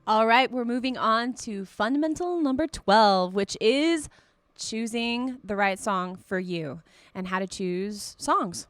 All right, we're moving on to fundamental number 12, which is choosing the right song for you and how to choose songs.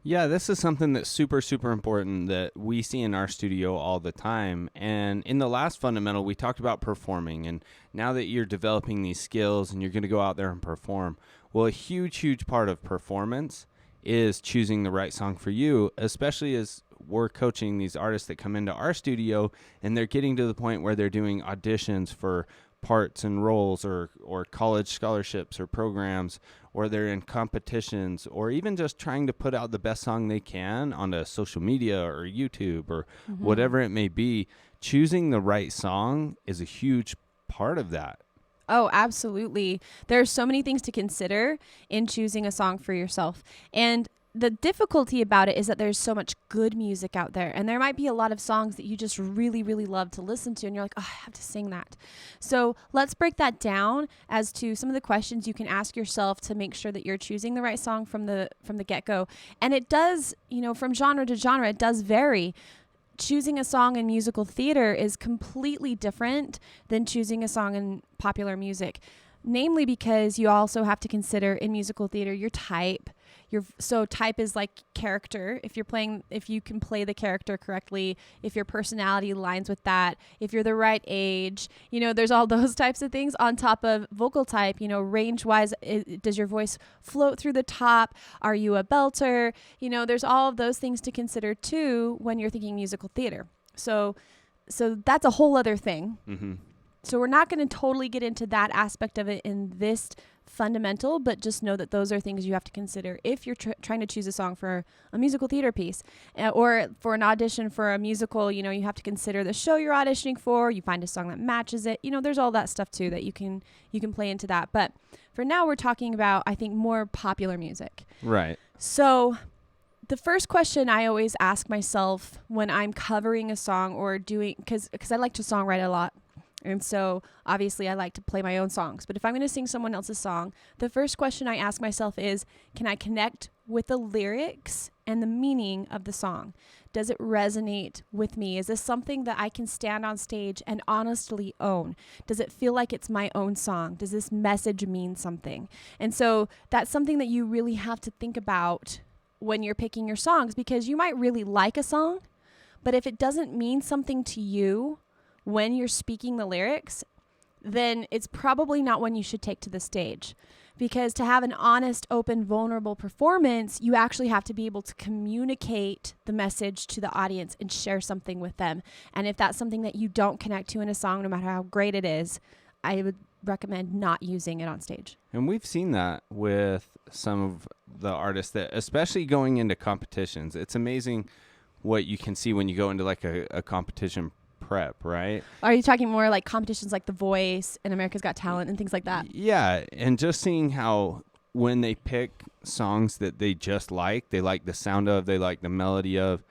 Yeah, this is something that's super, super important that we see in our studio all the time. And in the last fundamental, we talked about performing. And now that you're developing these skills and you're going to go out there and perform, well, a huge, huge part of performance is choosing the right song for you, especially as we're coaching these artists that come into our studio and they're getting to the point where they're doing auditions for parts and roles or college scholarships or programs, or they're in competitions, or even just trying to put out the best song they can onto social media or YouTube or whatever it may be. Choosing the right song is a huge part of that. Oh, absolutely. There are so many things to consider in choosing a song for yourself. And the difficulty about it is that there's so much good music out there. And there might be a lot of songs that you just really, really love to listen to. And you're like, oh, I have to sing that. So let's break that down as to some of the questions you can ask yourself to make sure that you're choosing the right song from the get-go. And it does, from genre to genre, it does vary. Choosing a song in musical theater is completely different than choosing a song in popular music, namely because you also have to consider in musical theater your type. So type is like character. If you can play the character correctly, if your personality aligns with that, if you're the right age, there's all those types of things on top of vocal type. Range wise, does your voice float through the top? Are you a belter? There's all of those things to consider too when you're thinking musical theater. So that's a whole other thing. Mm-hmm. So we're not going to totally get into that aspect of it in this fundamental, but just know that those are things you have to consider if you're trying to choose a song for a musical theater piece or for an audition for a musical. You have to consider the show you're auditioning for. You find a song that matches it. There's all that stuff too that you can play into that. But for now, we're talking about, I think, more popular music. Right. So the first question I always ask myself when I'm covering a song or doing, because I like to songwrite a lot. And so obviously I like to play my own songs. But if I'm going to sing someone else's song, the first question I ask myself is, can I connect with the lyrics and the meaning of the song? Does it resonate with me? Is this something that I can stand on stage and honestly own? Does it feel like it's my own song? Does this message mean something? And so that's something that you really have to think about when you're picking your songs, because you might really like a song, but if it doesn't mean something to you when you're speaking the lyrics, then it's probably not one you should take to the stage. Because to have an honest, open, vulnerable performance, you actually have to be able to communicate the message to the audience and share something with them. And if that's something that you don't connect to in a song, no matter how great it is, I would recommend not using it on stage. And we've seen that with some of the artists that, especially going into competitions, it's amazing what you can see when you go into like a competition prep, right? Are you talking more like competitions like The Voice and America's Got Talent and things like that? Yeah, and just seeing how when they pick songs that they just they like the sound of, they like the melody of,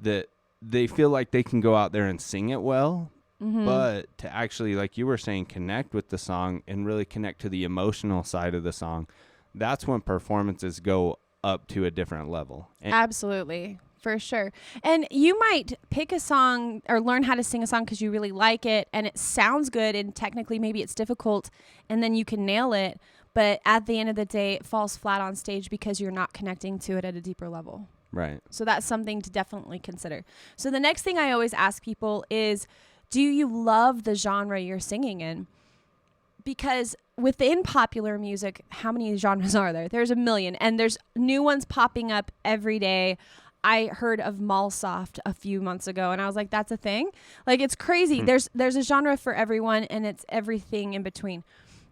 that they feel like they can go out there and sing it well, but to actually, like you were saying, connect with the song and really connect to the emotional side of the song, that's when performances go up to a different level. Absolutely. For sure. And you might pick a song or learn how to sing a song because you really like it and it sounds good and technically maybe it's difficult and then you can nail it. But at the end of the day, it falls flat on stage because you're not connecting to it at a deeper level. Right. So that's something to definitely consider. So the next thing I always ask people is, do you love the genre you're singing in? Because within popular music, how many genres are there? There's a million and there's new ones popping up every day. I heard of Malsoft a few months ago and I was like, that's a thing? Like, it's crazy. There's a genre for everyone and it's everything in between.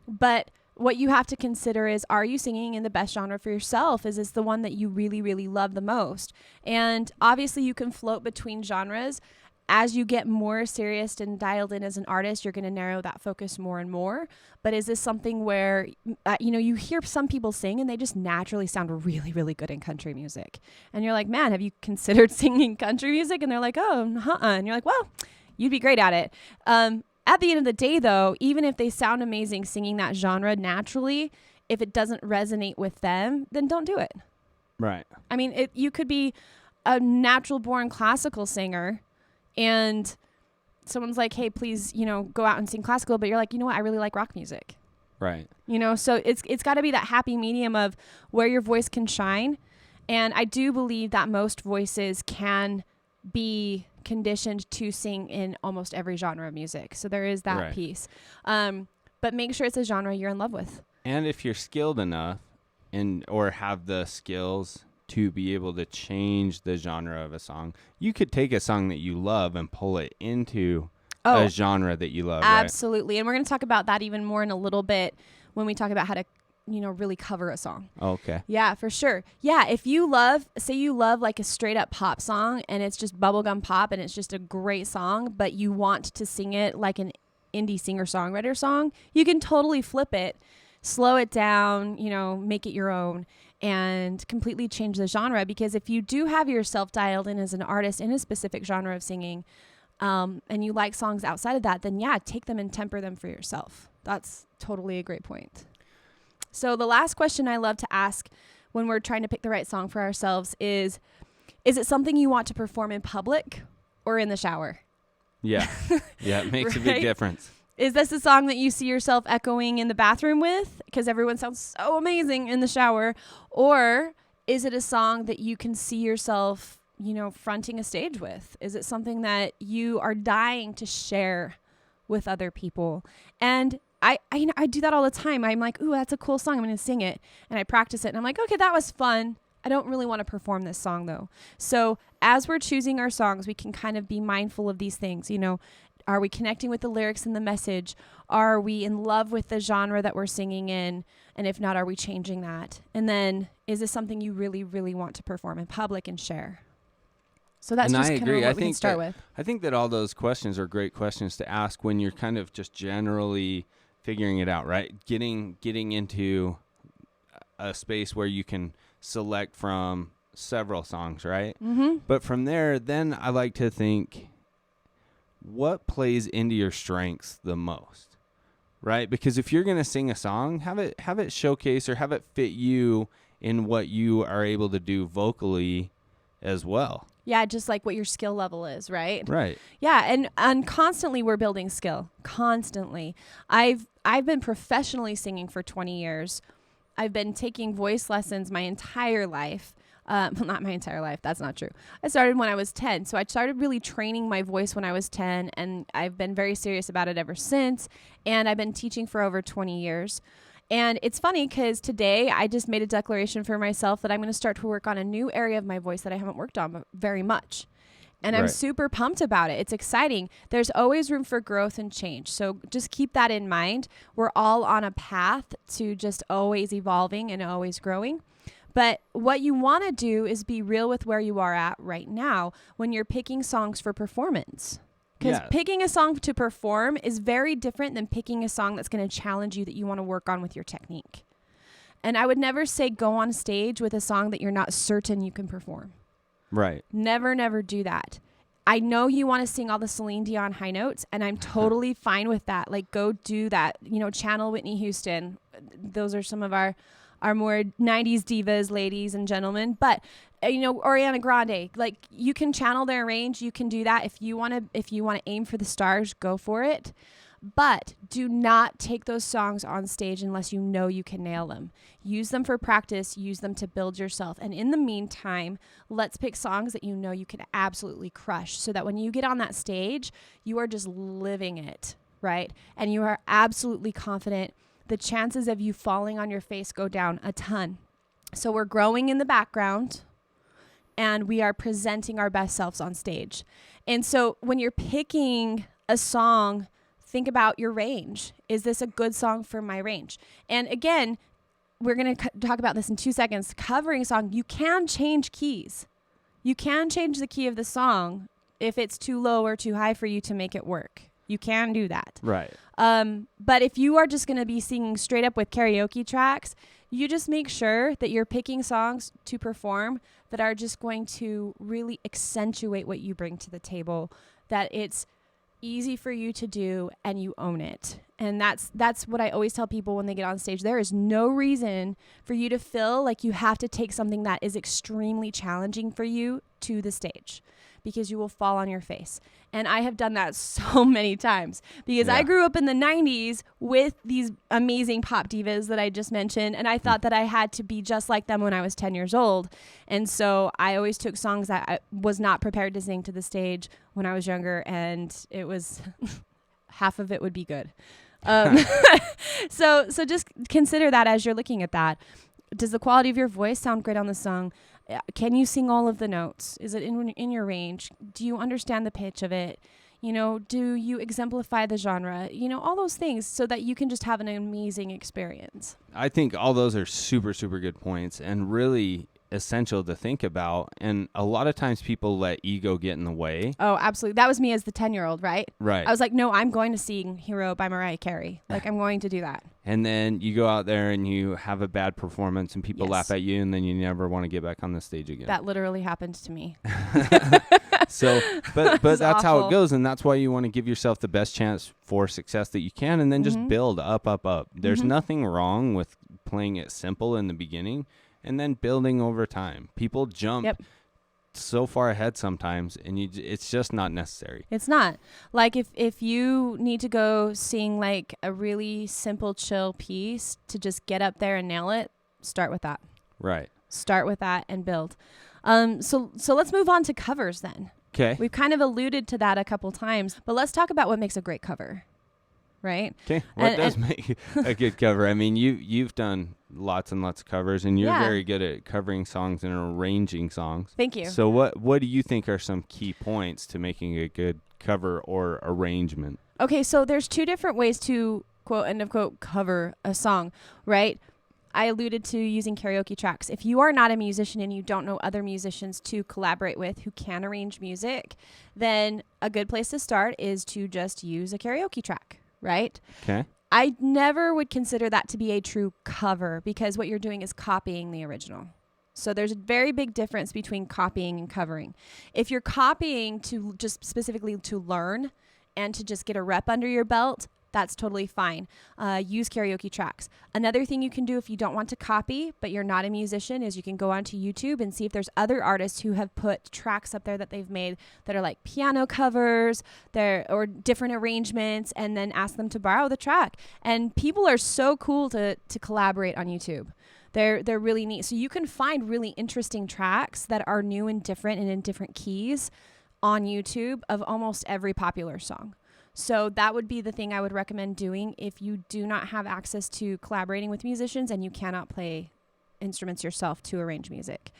But what you have to consider is, are you singing in the best genre for yourself? Is this the one that you really, really love the most? And obviously you can float between genres. As you get more serious and dialed in as an artist, you're going to narrow that focus more and more. But is this something where, you hear some people sing and they just naturally sound really, really good in country music. And you're like, man, have you considered singing country music? And they're like, oh, and you're like, well, you'd be great at it. At the end of the day, though, even if they sound amazing singing that genre naturally, if it doesn't resonate with them, then don't do it. Right. I mean, you could be a natural born classical singer and someone's like, hey, please, go out and sing classical, but you're like, you know what, I really like rock music. Right. So it's got to be that happy medium of where your voice can shine. And I do believe that most voices can be conditioned to sing in almost every genre of music. So there is that piece. But make sure it's a genre you're in love with. And if you're skilled enough or have the skills to be able to change the genre of a song, you could take a song that you love and pull it into a genre that you love. Absolutely. Right? And we're going to talk about that even more in a little bit when we talk about how to really cover a song. Okay. Yeah, for sure. Yeah, if say you love like a straight up pop song and it's just bubblegum pop and it's just a great song, but you want to sing it like an indie singer-songwriter song, you can totally flip it, slow it down, make it your own and completely change the genre. Because if you do have yourself dialed in as an artist in a specific genre of singing, and you like songs outside of that, then take them and temper them for yourself. That's totally a great point. So the last question I love to ask when we're trying to pick the right song for ourselves is it something you want to perform in public or in the shower? Yeah. Yeah, it makes a big difference. Is this a song that you see yourself echoing in the bathroom with because everyone sounds so amazing in the shower? Or is it a song that you can see yourself, fronting a stage with? Is it something that you are dying to share with other people? And I do that all the time. I'm like, ooh, that's a cool song. I'm going to sing it. And I practice it. And I'm like, okay, that was fun. I don't really want to perform this song, though. So as we're choosing our songs, we can kind of be mindful of these things. Are we connecting with the lyrics and the message? Are we in love with the genre that we're singing in? And if not, are we changing that? And then is this something you really, really want to perform in public and share? So that's just kind of what we can start with. I think that all those questions are great questions to ask when you're kind of just generally figuring it out, right? Getting into a space where you can select from several songs, right? Mm-hmm. But from there, then I like to think, what plays into your strengths the most, right? Because if you're going to sing a song, have it showcase or have it fit you in what you are able to do vocally as well. Yeah, just like what your skill level is, right? Right. Yeah, and constantly we're building skill. Constantly. I've been professionally singing for 20 years. I've been taking voice lessons my entire life. Well, not my entire life. That's not true. I started when I was 10. So I started really training my voice when I was 10, and I've been very serious about it ever since. And I've been teaching for over 20 years. And it's funny because today I just made a declaration for myself that I'm going to start to work on a new area of my voice that I haven't worked on very much. And I'm super pumped about it. It's exciting. There's always room for growth and change. So just keep that in mind. We're all on a path to just always evolving and always growing. But what you want to do is be real with where you are at right now when you're picking songs for performance. Because picking a song to perform is very different than picking a song that's going to challenge you that you want to work on with your technique. And I would never say go on stage with a song that you're not certain you can perform. Right. Never, never do that. I know you want to sing all the Celine Dion high notes, and I'm totally fine with that. Like, go do that. Channel Whitney Houston. Those are some of our more 90s divas, ladies and gentlemen. But Ariana Grande, like, you can channel their range. You can do that. If you want to aim for the stars, go for it. But do not take those songs on stage unless you know you can nail them. Use them for practice. Use them to build yourself. And in the meantime, let's pick songs that you know you can absolutely crush so that when you get on that stage, you are just living it, right? And you are absolutely confident. The chances of you falling on your face go down a ton. So we're growing in the background and we are presenting our best selves on stage. And so when you're picking a song, think about your range. Is this a good song for my range? And again, we're going to talk about this in 2 seconds. Covering a song, you can change keys. You can change the key of the song if it's too low or too high for you to make it work. You can do that. Right. But if you are just going to be singing straight up with karaoke tracks, you just make sure that you're picking songs to perform that are just going to really accentuate what you bring to the table, that it's easy for you to do and you own it. And that's what I always tell people when they get on stage. There is no reason for you to feel like you have to take something that is extremely challenging for you to the stage, because you will fall on your face. And I have done that so many times, because I grew up in the 90s with these amazing pop divas that I just mentioned. And I thought that I had to be just like them when I was 10 years old. And so I always took songs that I was not prepared to sing to the stage when I was younger. And it was half of it would be good. So just consider that as you're looking at that. Does the quality of your voice sound great on the song? Can you sing all of the notes? Is it in your range? Do you understand the pitch of it? Do you exemplify the genre? All those things, so that you can just have an amazing experience. I think all those are super, super good points and really essential to think about. And a lot of times people let ego get in the way. Oh, absolutely. That was me as the 10-year-old, right? Right. I was like, no, I'm going to sing Hero by Mariah Carey. Like, I'm going to do that. And then you go out there and you have a bad performance and people laugh at you, and then you never want to get back on the stage again. That literally happened to me. So, but that's awful. how it goes. And that's why you want to give yourself the best chance for success that you can, and then just build up. There's nothing wrong with playing it simple in the beginning and then building over time. People jump so far ahead sometimes, and it's just not necessary. It's not. Like, if you need to go sing like a really simple, chill piece to just get up there and nail it, start with that. Right. Start with that and build. So let's move on to covers then. Okay. We've kind of alluded to that a couple times, but let's talk about what makes a great cover. Right? Okay. What does make a good cover? I mean, you've done lots and lots of covers, and you're very good at covering songs and arranging songs. Thank you. So what do you think are some key points to making a good cover or arrangement? Okay, so there's two different ways to quote end of quote cover a song, right? I alluded to using karaoke tracks. If you are not a musician and you don't know other musicians to collaborate with who can arrange music, then a good place to start is to just use a karaoke track. Right? Okay. I never would consider that to be a true cover, because what you're doing is copying the original. So there's a very big difference between copying and covering. If you're copying to just specifically to learn and to just get a rep under your belt, that's totally fine. Use karaoke tracks. Another thing you can do if you don't want to copy, but you're not a musician, is you can go onto YouTube and see if there's other artists who have put tracks up there that they've made that are like piano covers, or different arrangements, and then ask them to borrow the track. And people are so cool to collaborate on YouTube. They're really neat. So you can find really interesting tracks that are new and different and in different keys on YouTube of almost every popular song. So that would be the thing I would recommend doing if you do not have access to collaborating with musicians and you cannot play instruments yourself to arrange music.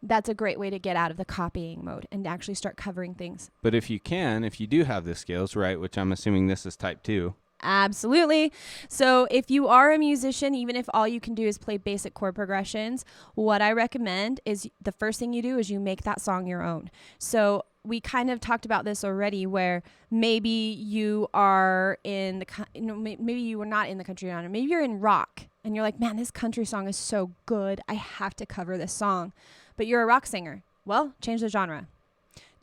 That's a great way to get out of the copying mode and actually start covering things. But if you do have the skills, right, which I'm assuming this is type 2. Absolutely. So if you are a musician, even if all you can do is play basic chord progressions, what I recommend is the first thing you do is you make that song your own. So we kind of talked about this already, where maybe you are in maybe you were not in the country genre. Maybe you're in rock and you're like, man, this country song is so good. I have to cover this song. But you're a rock singer. Well, change the genre.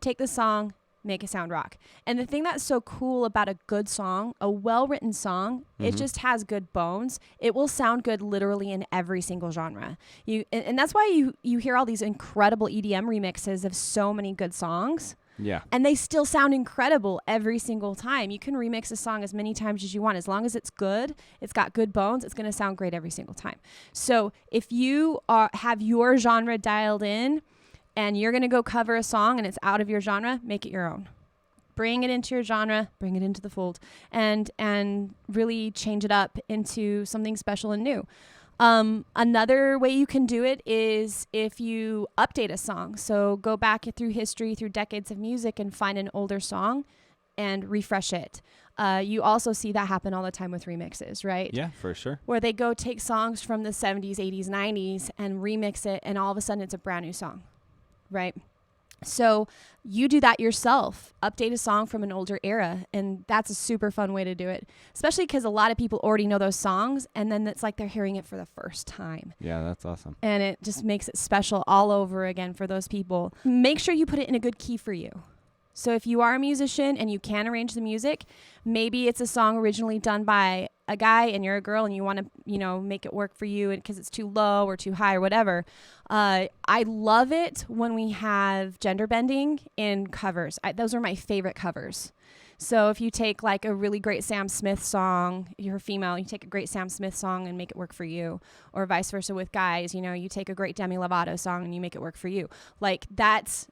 Take the song, make it sound rock. And the thing that's so cool about a good song, a well-written song, it just has good bones. It will sound good literally in every single genre. And that's why you hear all these incredible EDM remixes of so many good songs. Yeah. And they still sound incredible every single time. You can remix a song as many times as you want. As long as it's good, it's got good bones, it's going to sound great every single time. So if you have your genre dialed in, and you're going to go cover a song and it's out of your genre, make it your own. Bring it into your genre, bring it into the fold, and really change it up into something special and new. Another way you can do it is if you update a song. So go back through history, through decades of music, and find an older song and refresh it. You also see that happen all the time with remixes, right? Yeah, for sure. Where they go take songs from the 70s, 80s, 90s and remix it, and all of a sudden it's a brand new song. Right? So you do that yourself. Update a song from an older era. And that's a super fun way to do it. Especially because a lot of people already know those songs. And then it's like they're hearing it for the first time. Yeah, that's awesome. And it just makes it special all over again for those people. Make sure you put it in a good key for you. So if you are a musician and you can arrange the music, maybe it's a song originally done by a guy and you're a girl and you want to, make it work for you because it's too low or too high or whatever. I love it when we have gender bending in covers. Those are my favorite covers. So if you take like a really great Sam Smith song, you're a female, you take a great Sam Smith song and make it work for you, or vice versa with guys, you take a great Demi Lovato song and you make it work for you. Like that's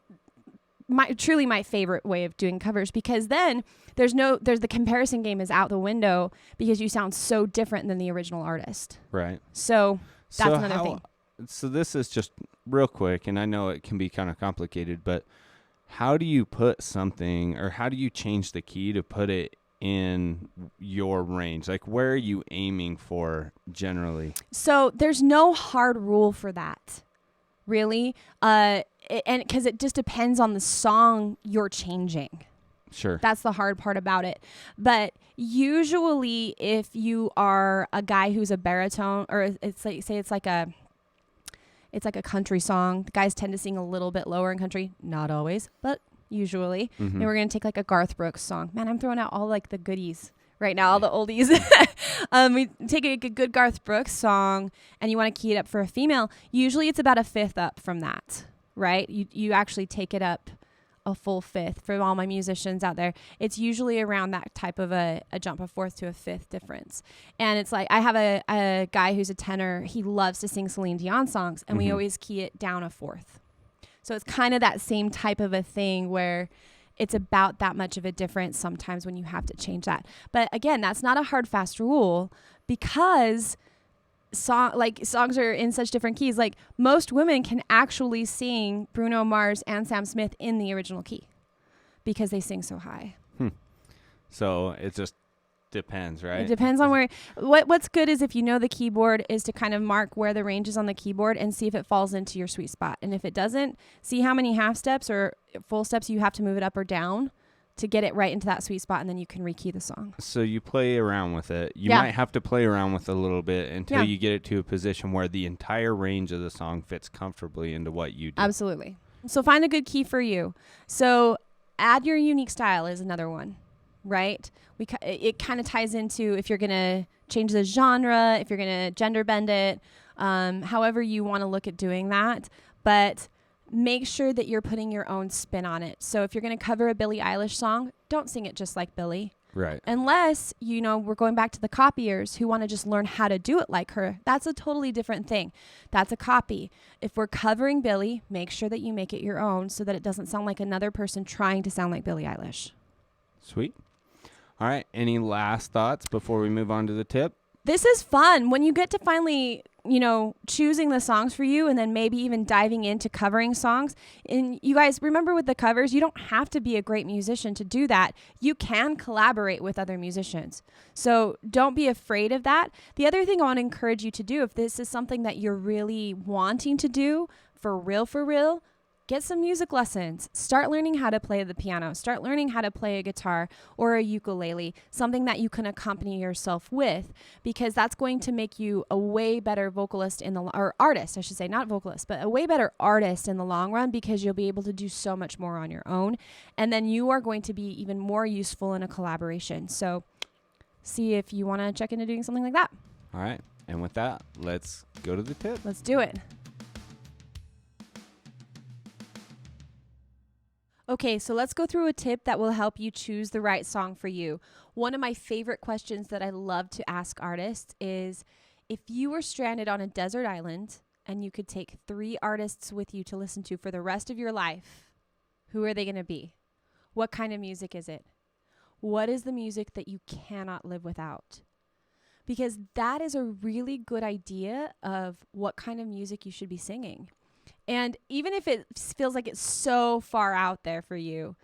truly my favorite way of doing covers, because then there's the comparison game is out the window because you sound so different than the original artist. Right. So that's another thing. So this is just real quick, and I know it can be kind of complicated, but how do you put something, or how do you change the key to put it in your range? Like, where are you aiming for generally? So there's no hard rule for that, really. And because it just depends on the song you're changing. Sure. That's the hard part about it. But usually if you are a guy who's a baritone, or it's like, say it's like a country song, the guys tend to sing a little bit lower in country. Not always, but usually. Mm-hmm. And we're going to take like a Garth Brooks song. Man, I'm throwing out all like the goodies right now, all the oldies. We take a good Garth Brooks song and you want to key it up for a female. Usually it's about a fifth up from that, right? You actually take it up a full fifth. For all my musicians out there, it's usually around that type of a jump, a fourth to a fifth difference. And it's like, I have a guy who's a tenor. He loves to sing Celine Dion songs, and we always key it down a fourth. So it's kind of that same type of a thing where it's about that much of a difference sometimes when you have to change that. But again, that's not a hard, fast rule, because songs are in such different keys. Like, most women can actually sing Bruno Mars and Sam Smith in the original key because they sing so high. So it just depends, right? It depends on where. What's good is if you know the keyboard, is to kind of mark where the range is on the keyboard and see if it falls into your sweet spot. And if it doesn't, see how many half steps or full steps you have to move it up or down to get it right into that sweet spot, and then you can rekey the song. So you play around with it. You might have to play around with it a little bit until you get it to a position where the entire range of the song fits comfortably into what you do. Absolutely. So find a good key for you. So add your unique style is another one, right? It kind of ties into if you're going to change the genre, if you're going to gender bend it, however you want to look at doing that. But make sure that you're putting your own spin on it. So if you're going to cover a Billie Eilish song, don't sing it just like Billie. Right. Unless, we're going back to the copiers who want to just learn how to do it like her. That's a totally different thing. That's a copy. If we're covering Billie, make sure that you make it your own so that it doesn't sound like another person trying to sound like Billie Eilish. Sweet. All right. Any last thoughts before we move on to the tip? This is fun. When you get to finally, choosing the songs for you and then maybe even diving into covering songs. And you guys remember with the covers, you don't have to be a great musician to do that. You can collaborate with other musicians. So don't be afraid of that. The other thing I want to encourage you to do, if this is something that you're really wanting to do for real, get some music lessons. Start learning how to play the piano. Start learning how to play a guitar or a ukulele, something that you can accompany yourself with, because that's going to make you a way better vocalist or artist, I should say, not vocalist, but a way better artist in the long run, because you'll be able to do so much more on your own. And then you are going to be even more useful in a collaboration. So see if you want to check into doing something like that. All right. And with that, let's go to the tip. Let's do it. Okay, so let's go through a tip that will help you choose the right song for you. One of my favorite questions that I love to ask artists is, if you were stranded on a desert island and you could take 3 artists with you to listen to for the rest of your life, who are they going to be? What kind of music is it? What is the music that you cannot live without? Because that is a really good idea of what kind of music you should be singing. And even if it feels like it's so far out there for you,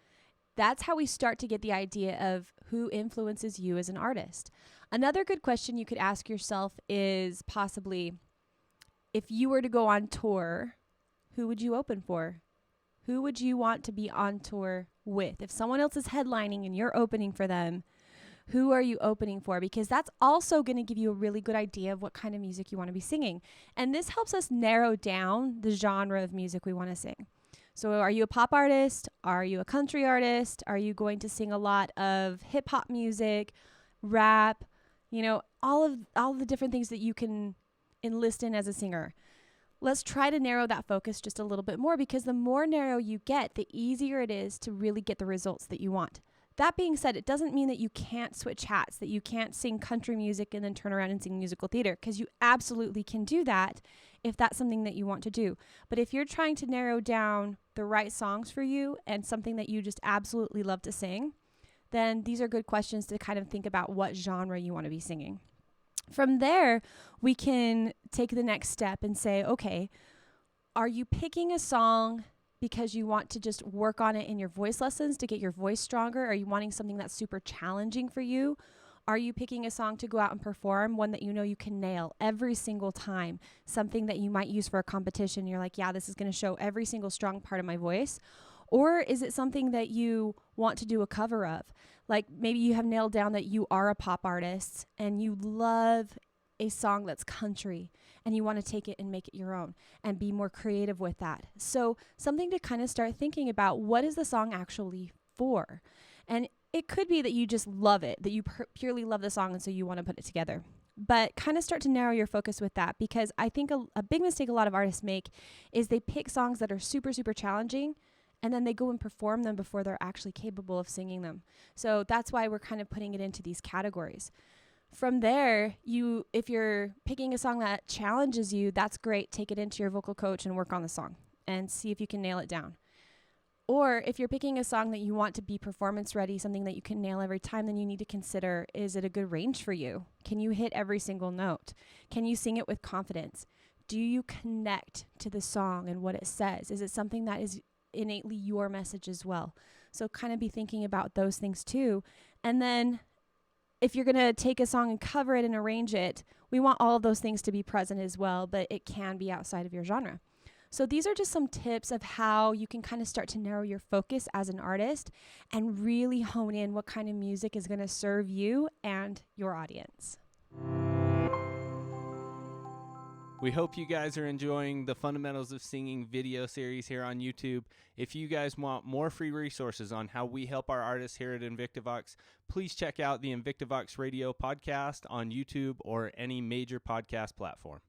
that's how we start to get the idea of who influences you as an artist. Another good question you could ask yourself is possibly, if you were to go on tour, who would you open for? Who would you want to be on tour with? If someone else is headlining and you're opening for them, who are you opening for? Because that's also going to give you a really good idea of what kind of music you want to be singing. And this helps us narrow down the genre of music we want to sing. So are you a pop artist? Are you a country artist? Are you going to sing a lot of hip hop music, rap, all the different things that you can enlist in as a singer? Let's try to narrow that focus just a little bit more, because the more narrow you get, the easier it is to really get the results that you want. That being said, it doesn't mean that you can't switch hats, that you can't sing country music and then turn around and sing musical theater, because you absolutely can do that if that's something that you want to do. But if you're trying to narrow down the right songs for you and something that you just absolutely love to sing, then these are good questions to kind of think about what genre you want to be singing. From there, we can take the next step and say, okay, are you picking a song because you want to just work on it in your voice lessons to get your voice stronger? Are you wanting something that's super challenging for you? Are you picking a song to go out and perform, one that you know you can nail every single time, something that you might use for a competition? You're like, yeah, this is going to show every single strong part of my voice. Or is it something that you want to do a cover of? Like maybe you have nailed down that you are a pop artist and you love a song that's country and you want to take it and make it your own and be more creative with that. So something to kind of start thinking about, what is the song actually for? And it could be that you just love it, that you purely love the song and so you want to put it together. But kind of start to narrow your focus with that, because I think a big mistake a lot of artists make is they pick songs that are super, super challenging and then they go and perform them before they're actually capable of singing them. So that's why we're kind of putting it into these categories. From there, if you're picking a song that challenges you, that's great. Take it into your vocal coach and work on the song and see if you can nail it down. Or if you're picking a song that you want to be performance ready, something that you can nail every time, then you need to consider, is it a good range for you? Can you hit every single note? Can you sing it with confidence? Do you connect to the song and what it says? Is it something that is innately your message as well? So kind of be thinking about those things too. And then if you're going to take a song and cover it and arrange it, we want all of those things to be present as well, but it can be outside of your genre. So these are just some tips of how you can kind of start to narrow your focus as an artist and really hone in what kind of music is going to serve you and your audience. We hope you guys are enjoying the Fundamentals of Singing video series here on YouTube. If you guys want more free resources on how we help our artists here at InvictiVox, please check out the InvictiVox Radio podcast on YouTube or any major podcast platform.